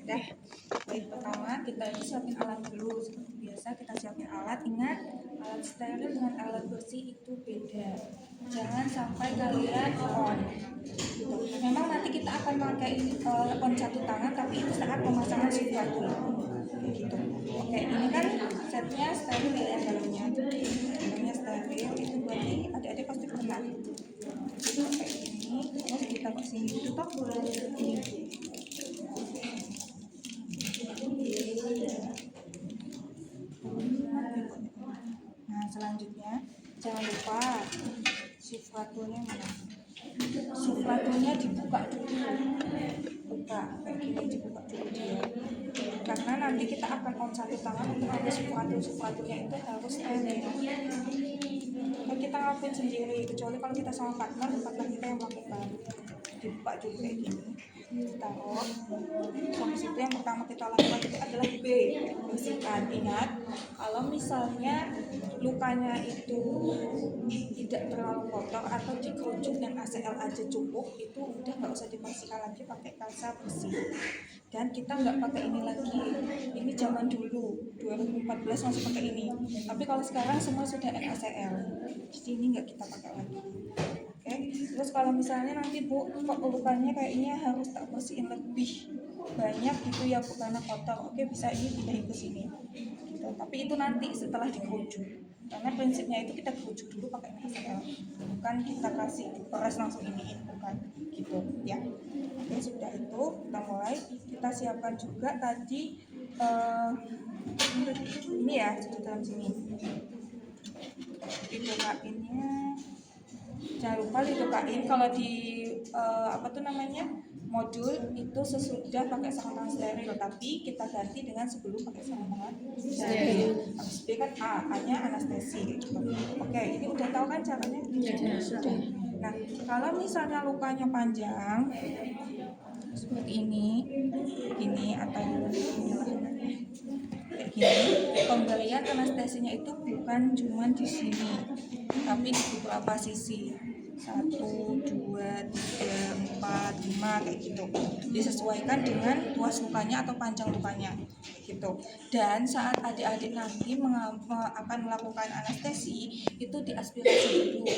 Udah. Baik, pertama kita ini siapin alat dulu. Seperti biasa kita siapin alat. Ingat, alat steril dengan alat bersih itu beda. Jangan sampai kalian on. Gitu. Memang nanti kita akan pakai on satu tangan, tapi itu saat pemasangan suatu. Gitu. Oke, ini kan setnya steril ya dalamnya. Dalamnya steril itu berarti adik-adik pasti pernah. Itu kayak gini, terus kita kasih tutup ini. Nah, selanjutnya jangan lupa sufratunya mana? Sufratunya dibuka dulu. Buka kayak gini, dibuka dulu dia. Karena nanti kita akan on satu tangan untuk ambil sufratunya itu harus steril. Kalau kita ngelakuin sendiri, kecuali kalau kita sama partner kita yang melakukan. Dibuka dulu kayak gini, taruh. Habis itu yang pertama kita lakukan itu adalah B, bersihkan. Ingat, kalau misalnya lukanya itu tidak terlalu kotor atau dikerucut dan ACL aja cukup, itu udah nggak usah dibersihkan lagi pakai kasa bersih. Dan kita nggak pakai ini lagi. Ini zaman dulu 2014 masih pakai ini. Tapi kalau sekarang semua sudah NaCl, jadi ini nggak kita pakai lagi. Oke, terus kalau misalnya nanti Bu, kok lukanya kayaknya harus tak bersihin lebih banyak gitu ya Bu, karena kotor. Oke, bisa ini pindahin ke sini. Gitu. Tapi itu nanti setelah dikerucut. Karena prinsipnya itu kita kerucut dulu pakai NaCl, bukan kita kasih peras langsung ini, bukan gitu ya. Oke, sudah itu kita mulai. Kita siapkan juga tadi ini ya, di dalam sini. Dibukainnya. Jangan lupa dibukain kalau di modul itu sesudah pakai sarung tangan steril, tapi kita ganti dengan sebelum pakai sarung tangan steril. Habis B kan A-nya anestesi. Oke, ini udah tahu kan caranya? Sudah. Nah, kalau misalnya lukanya panjang seperti ini atau kayak gini, pemberian anestesinya itu bukan cuma di sini, tapi di beberapa sisi. 1, 2, 3, 4, 5 kayak gitu. Disesuaikan dengan luas lukanya atau panjang lukanya gitu. Dan saat adik-adik nanti akan melakukan anestesi itu diaspirasi dulu.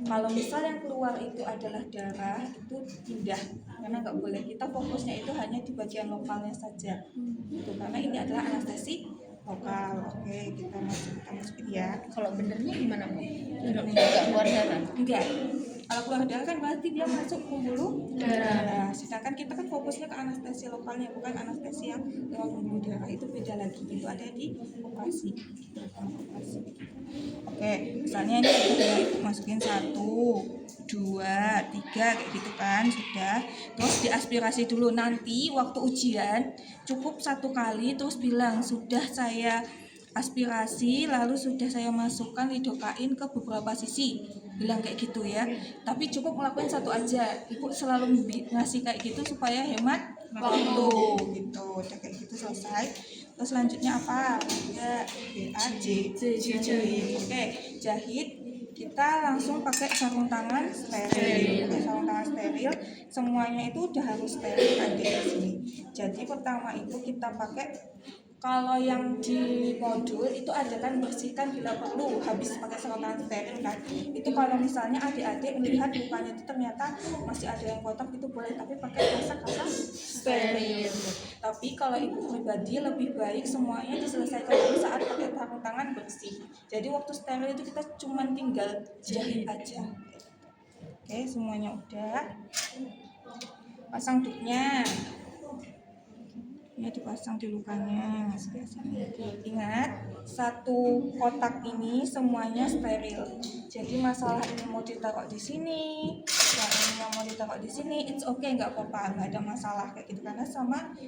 Kalau misal yang keluar itu adalah darah, itu pindah, karena nggak boleh. Kita fokusnya itu hanya di bagian lokalnya saja gitu, karena ini adalah anestesi lokal. Oke, kita masukin ya. Kalau benernya gimana Bu? Enggak keluar darah? Enggak. Kalau keluar darah kan berarti dia masuk pembuluh darah. Sedangkan kita kan fokusnya ke anestesi lokalnya, bukan anestesi yang lewat pembuluh darah. Itu beda lagi. Itu ada di operasi. Oke, misalnya ini sudah masukin 1, 2, 3 kayak gitu kan, sudah. Terus diaspirasi dulu. Nanti waktu ujian cukup 1 kali terus bilang sudah saya aspirasi, lalu sudah saya masukkan lidokain ke beberapa sisi, bilang kayak gitu ya. Tapi cukup ngelakuin 1 aja. Ibu selalu ngasih kayak gitu supaya hemat waktu gitu. Udah kayak gitu selesai. Terus selanjutnya apa? Ya, jahit. Oke, jahit. Kita langsung pakai sarung tangan steril. Sarung tangan steril, semuanya itu udah harus steril kan di sini. Jadi pertama itu kita pakai, kalau yang di modul itu ada kan bersihkan bila perlu, habis pakai sarung tangan steril kan. Itu kalau misalnya adik-adik melihat lukanya itu ternyata masih ada yang kotor, itu boleh, tapi pakai kasa steril. Tapi kalau ibu pribadi lebih baik semuanya diselesaikan dulu saat pakai sarung tangan bersih. Jadi waktu steril itu kita cuma tinggal jahit aja. Oke, semuanya udah. Pasang dupnya. Ini dipasang di lukanya. Ingat, 1 kotak ini semuanya steril. Jadi masalah ini mau ditaruh di sini, yang ini mau ditaruh di sini, it's okay, nggak apa-apa, nggak ada masalah kayak gitu, karena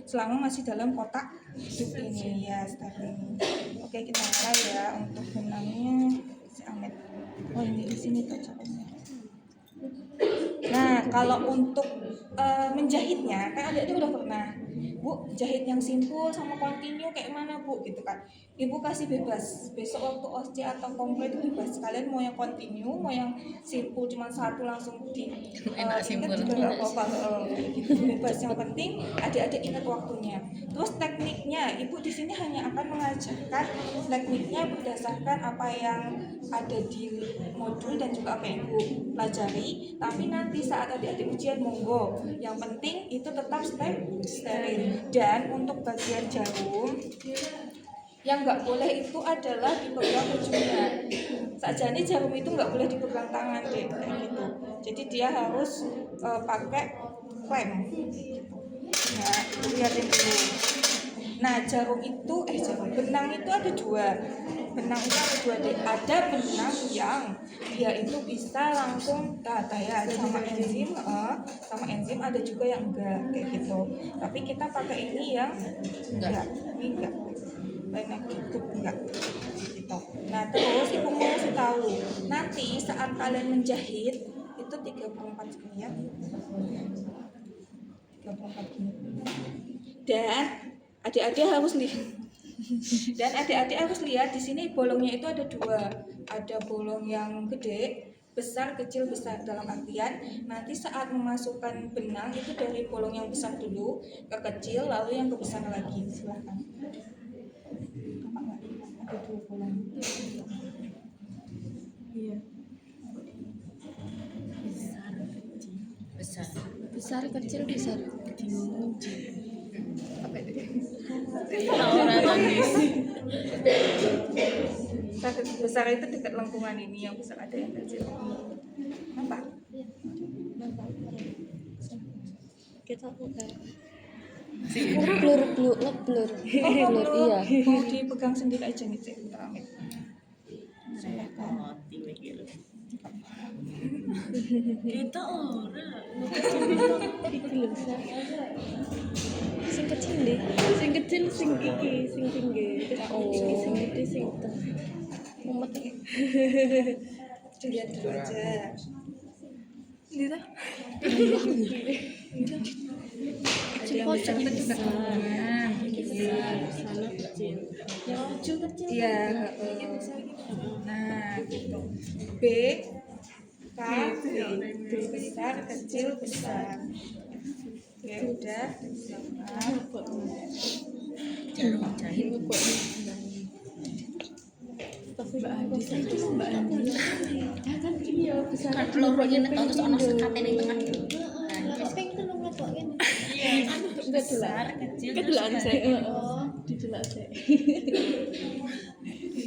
selama masih dalam kotak dup ini ya, steril ini. Oke, kita mulai ya untuk benangnya. Si Amet. Oh, ini di sini tuh caranya. Nah, kalau untuk menjahitnya kan adik-adik udah pernah. Bu jahit yang simpul sama kontinu kayak mana Bu gitu kan. Ibu kasih bebas, besok waktu OSCE atau komplit itu bebas, kalian mau yang kontinu mau yang simpul cuma satu langsung di Enak simpul. ingat juga nggak apa-apa kayak gitu, bebas. Yang penting adik-adik ingat waktunya. Terus tekniknya ibu di sini hanya akan mengajarkan tekniknya berdasarkan apa yang ada di modul dan juga apa yang ibu pelajari, tapi nanti saat adik-adik ujian monggo yang penting itu tetap steril. Dan untuk bagian jarum yang nggak boleh itu adalah dipegang ujungnya. Sajane jarum itu nggak boleh dipegang tangan deh kayak gitu. Jadi dia harus pakai klem. Nah, itu lihatin dulu. Nah, jarum itu benang itu ada dua. Benang itu ada dua deh. Ada benang yang dia itu bisa langsung ya sama enzim, ada juga yang enggak kayak gitu. Tapi kita pakai ini yang enggak. Ini enggak. Lainnya gitu enggak. Gitu. Nah, terus ibu mau kasih tahu, nanti saat kalian menjahit itu 34 gini ya. 34 gini. Dan adik-adik harus lihat di sini bolongnya itu ada dua. Ada bolong yang gede, besar, kecil, besar. Dalam artian nanti saat memasukkan benang itu dari bolong yang besar dulu ke kecil, lalu yang ke besar lagi. Silahkan. Ada dua bolong. Iya. Besar kecil besar. Besar itu dekat lengkungan ini, yang besar ada yang kecil. Apa? Kita udah ngeblur. Iya. Mau dipegang sendiri aja nih, Cek. Amit. Kita orang. Sing kecil deh. Sing kecil sing iki, sing tinggi. Sing gede sing tengah. Mumet. Lihat dulu aja. Gitu. Ada yang besar itu juga. Sana kecil. Yang kecil. Iya. Nah, gitu. B, K, B. B besar, kecil, besar. Oke, udah. Jarum jahit. Kan gini ya besar. Kan peluru ini terus ono sekate ning tengah. Pengen tolong ngetok ini. Besar kecil. Kedelaan saya. Didelak saya.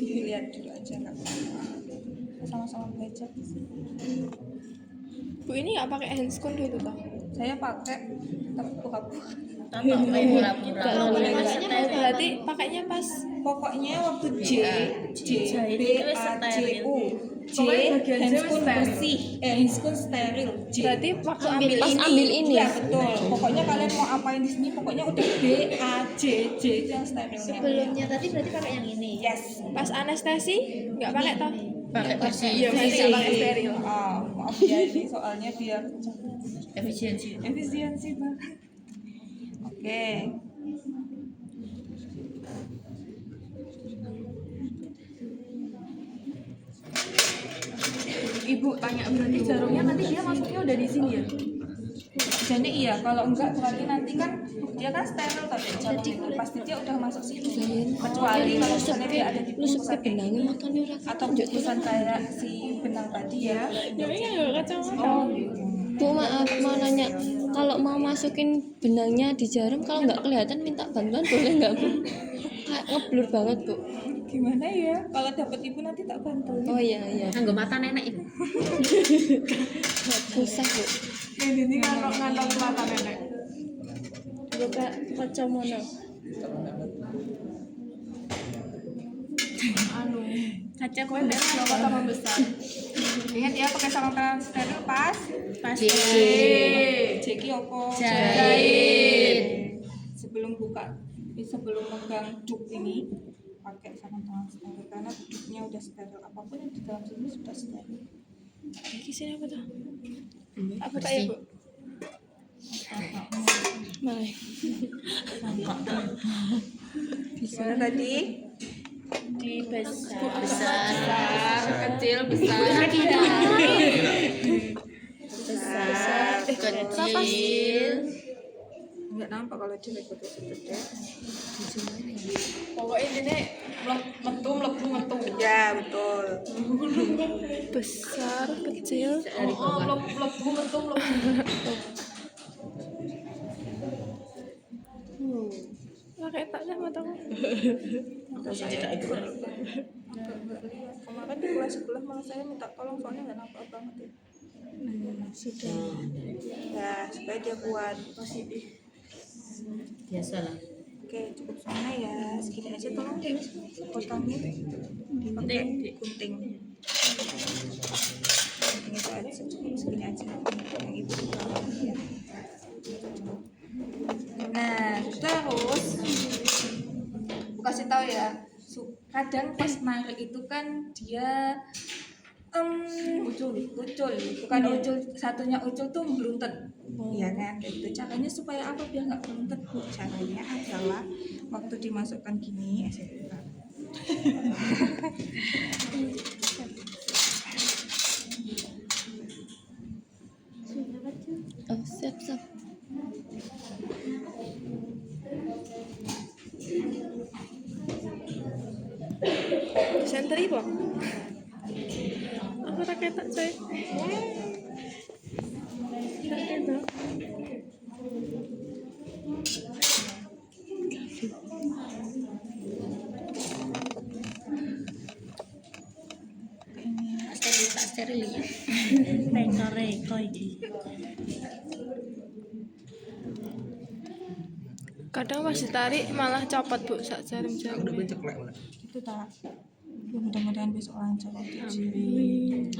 Lihat dulu aja nggak apa-apa. Sama-sama belajar di sini. Bu ini nggak pakai handscone dulu toh? Saya pakai tapi buka-buka. Tato kayak pura-pura. Berarti pakainya pas Pokoknya waktu J, Jahit B, itu A, J, steril. U. J, handphone bersih, handphone steril. J. berarti waktu Pas ambil ini. Iya betul. Pokoknya kalian mau apain di sini, pokoknya udah B, A, J itu yang sterilnya. Sebelumnya tadi berarti pakai yang ini. Yes. Pas anestesi nggak pakai toh? Pakai bersih. Iya, masih nggak pakai steril. Ah, maaf ya ini soalnya biar Efisiensi. efisiensi banget. Oke. Ibu tanya berarti jarumnya nanti dia masuknya udah di sini ya? Jadi iya, kalau enggak berarti nanti kan dia kan steril tadi jarum itu pasti dia udah masuk sini. Kecuali kalau misalnya dia ada di bungkusan kayak gini atau bungkusan kayak si benang tadi ya. Oh, Bu maaf mau nanya, kalau mau masukin benangnya di jarum kalau nggak kelihatan minta bantuan boleh nggak Bu? Kayak ngeblur banget Bu. Gimana ya? Kalau dapat ibu nanti tak bantu. Oh iya. Nganggo mata nenek itu. Susah Bu. Ini ngantong mata nenek. Buka kacamata. Kaca Kue dari berapa tambah besar? Ingat ya pakai sarung tangan steril pas. Jeki opo? Jahit. Sebelum megang duk ini pakai sarung tangan steril karena duknya udah steril, apapun yang di dalam sini sudah steril. Di sini apa tuh? Apa ya, Bu? Mari. Gimana tadi? Besar, kecil, besar, kecil. Enggak nampak kalau di record itu deh. Pokoknya ini metu. Ya, betul. Besar, kecil. Melebu metu. Pakai taknya mataku. Kemarin di kelas sebelah malah saya minta tolong soalnya nggak nampak banget ya. Sudah. Ya, supaya dia kuat. Biasalah. Oke, cukup semua ya. Segini aja tolong deh. Potongnya pakai gunting. Gunting itu aja, cukup segini aja. Yang ibu ya. Nah, terus aku kasih tahu ya. Kadang pas narik itu kan dia ucul, bukan ucul, satunya ucul tuh beluntet, ya kan, kayak gitu. Caranya supaya apa biar nggak beluntet bu? Caranya adalah waktu dimasukkan gini, saya buka. Oh, siap. Center ibu. Aku tak ketak coy. Tak ketak. Steril ya. Reko iki. Kadang pas ditarik malah copot bu sak jarum-jarum. Itu tak. Ya, mudah-mudahan besok lancar. Amin.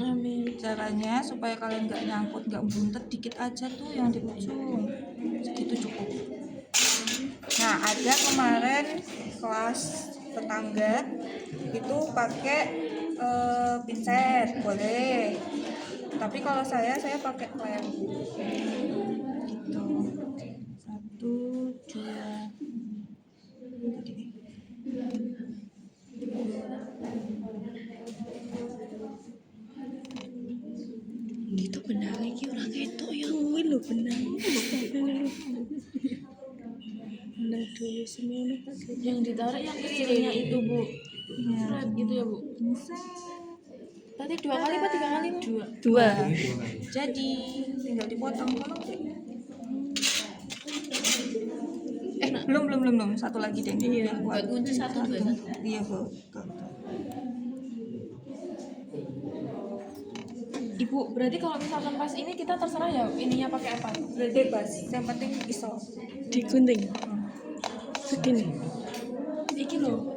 Caranya supaya kalian nggak nyangkut, nggak buntet, dikit aja tuh yang di ujung, segitu cukup. Nah, ada kemarin kelas tetangga itu pakai pinset, boleh. Tapi kalau saya pakai lem. Gitu. 1, 2. Itu benang iki ora ketok ya kuwi lho benang. Benang dulu semuanya Yang ditarik yang kecilnya itu bu. Fred gitu ya bu. Tadi 2 kali apa 3 kali bu? 2. Jadi tinggal dipotong tolong deh. Belum. Satu lagi deh. Iya. Buat kunci 1, 2, 1. Iya bu. Ibu, berarti kalau misalkan pas ini kita terserah ya ininya pakai apa? Bebas. Yang penting iso. Digunting. Segini. Iki loh.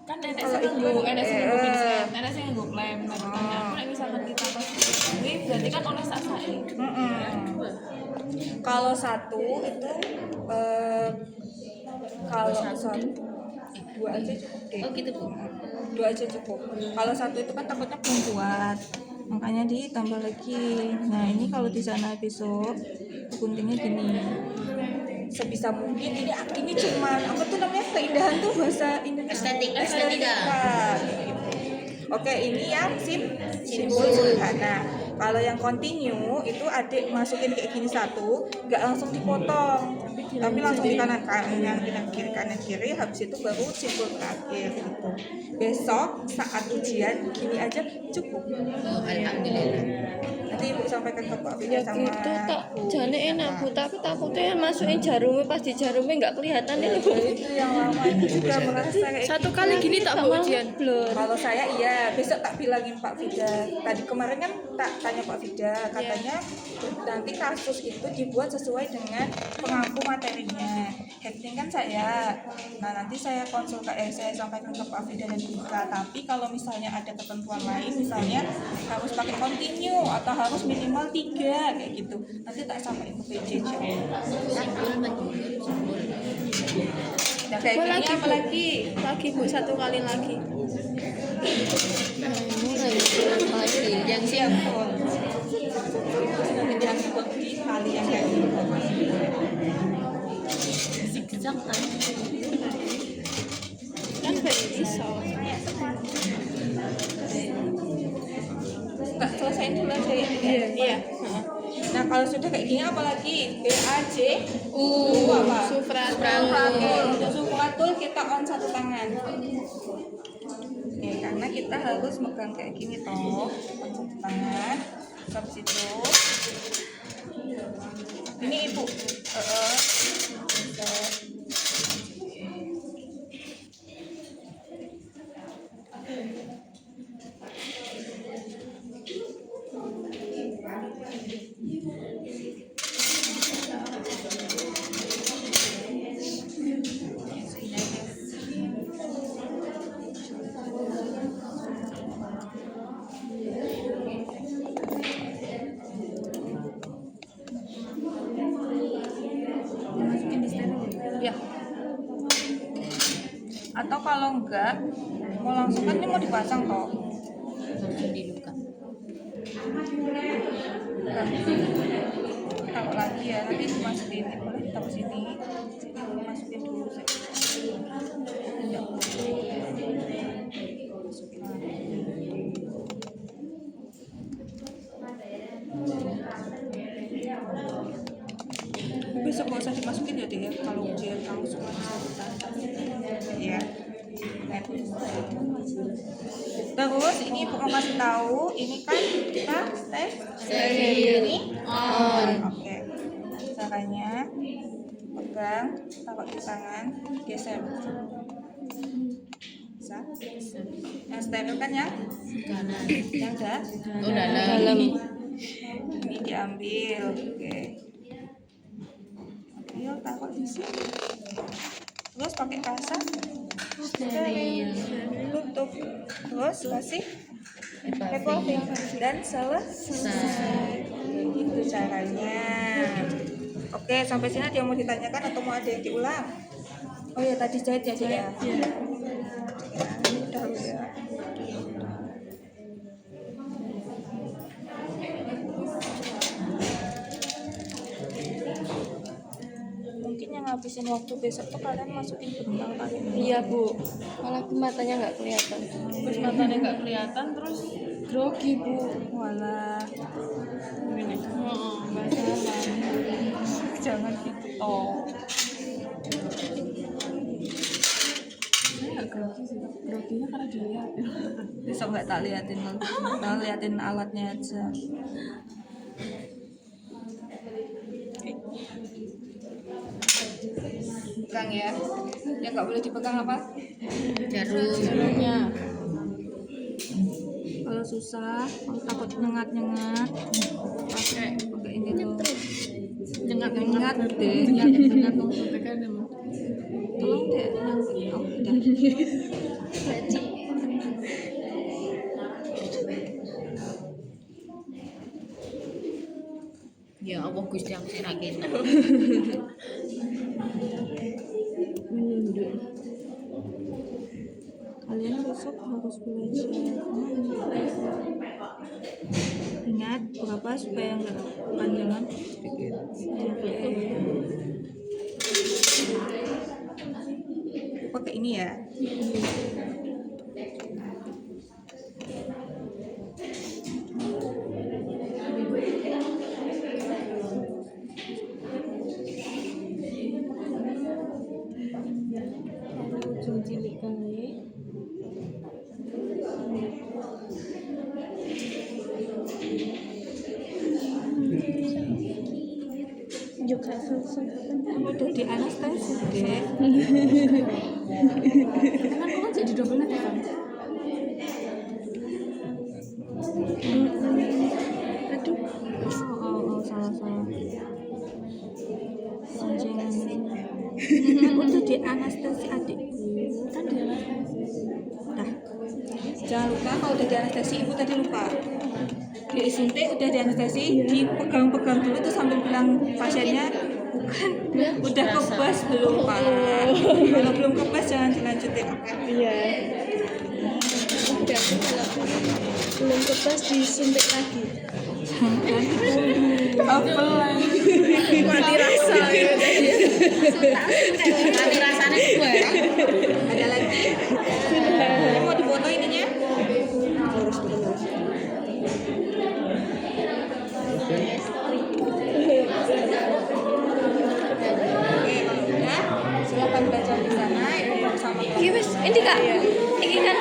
Kan nenek Kalau sih itu, nenek sih nganggo pinset, nenek sih nganggo lem. Nah, pertanyaanku nek misalkan kita pas ini berarti kan oleh sak-sake. Kalau satu itu kalau satu 2 aja cukup deh. Oh gitu bu. 2 aja cukup. Kalau satu itu kan takutnya belum kuat, makanya ditambah lagi. Nah ini kalau di sana besok guntingnya gini. Sebisa mungkin ini cuma apa tuh namanya, keindahan tuh bahasa Indonesia. Estetika. Oke, ini yang simpul sederhana. Kalau yang continue itu adik masukin kayak gini satu, nggak langsung dipotong, tapi langsung di kanan kiri, habis itu baru simpul terakhir gitu. Besok saat ujian gini aja cukup. Oh, alhamdulillah. Nanti ibu sampaikan ke Pak Ya Bida sama gitu tak Bu. jane enak bu, tapi takutnya masukin jarumnya pas di jarumnya nggak kelihatan ini bu. Itu yang lama itu juga merasa kayak Satu gitu. kali gini tak bu ujian. Kalau saya iya, besok tak bilangin Pak Vida. Tadi kemarin kan tak tanya Pak Vida, katanya nanti kasus itu dibuat sesuai dengan pengampu materinya. Heading kan saya. Nah nanti saya saya sampaikan ke Pak Vida dan Buka. Tapi kalau misalnya ada ketentuan lain, misalnya harus pakai continue atau harus minimal 3 kayak gitu. Nanti tak sampaikan ke PJ. Simpul menjulur, simpul. Nah kayak gini Lagi, apa Bu? lagi? Lagi bu, 1 kali lagi. Yang Iya betul. yang ikut di tali yang kayak gini. Zigzag kan. Kan kayak bisa. Nggak selesai dulu aja ya. Iya. Nah kalau sudah kayak gini apalagi B A J U apa? Sufratul. Untuk sufratul kita on satu tangan. Oke, karena kita harus megang kayak gini toh, on satu tangan. Habis itu ini ibu. Masukin di steril ya. Atau kalau enggak mau langsung kan ini mau dipasang toh. Langsung diluka. Taruh lagi ya, nanti dimasukin ini boleh taruh sini masukin dulu saja. Masukin lagi. Besok nggak usah dimasukin ya deh ya, kalau ujian kamu semua bisa ya. Terus ini ibu mau kasih tahu, ini kan kita tes ini on. Oke. Caranya pegang, taruh di tangan, geser. Bisa? Yang steril kan ya? Kanan. Yang Oh, dalam. ini diambil. Oke. Yuk taruh di sini. Terus pakai kasar. Steril. Tutup. Terus kasih revolving dan selesai. Gitu caranya. Oke, sampai sini ada yang mau ditanyakan atau mau ada yang diulang? Oh ya, tadi jahit ya, Cik ya? Iya. Udah ya. Mungkin yang ngabisin waktu besok tuh kalian masukin benang kali ini. Iya Bu, apalagi matanya nggak kelihatan. Terus matanya nggak kelihatan, terus grogi Bu. Walah, Masalah. jangan gitu toh. Saya nggak grogi sih. Groginya karena dilihat. Besok nggak tak liatin nanti, tak liatin alatnya aja. Pegang ya. Yang nggak boleh dipegang apa? Jarumnya. Kalau susah, kalau takut nyengat-nyengat, pakai ini tuh. Nyengat-nyengat deh. Nyengat-nyengat tuh. Tolong deh, yang oh, udah. Ya Allah Gusti aku sing ra kena. Kalian besok harus belajar. Ingat berapa supaya nggak panjangan sedikit. Pakai ini ya. Ujung cilik kali. Juga selesai. Udah di anestesi deh. Kan kok jadi double lagi kan? Aduh. Oh, salah. Jangan. Kan udah di anestesi adikku. Kan dia anestesi. Nah, jangan lupa kalau udah di anestesi, ibu tadi lupa. Disuntik udah di anestesi, dipegang-pegang dulu tuh sambil bilang pasiennya bukan udah kebas belum Pak. Kalau belum kebas jangan dilanjutin, oke? Iya. Udah, kalau belum kebas disuntik lagi. Mati rasa ya. Mati rasanya gue. Ada lagi? Ini mau difoto ininya? Oke, kalau udah silakan baca di sana. Ibu bersama keluarga. Iki wis, ini Kak. Iki kan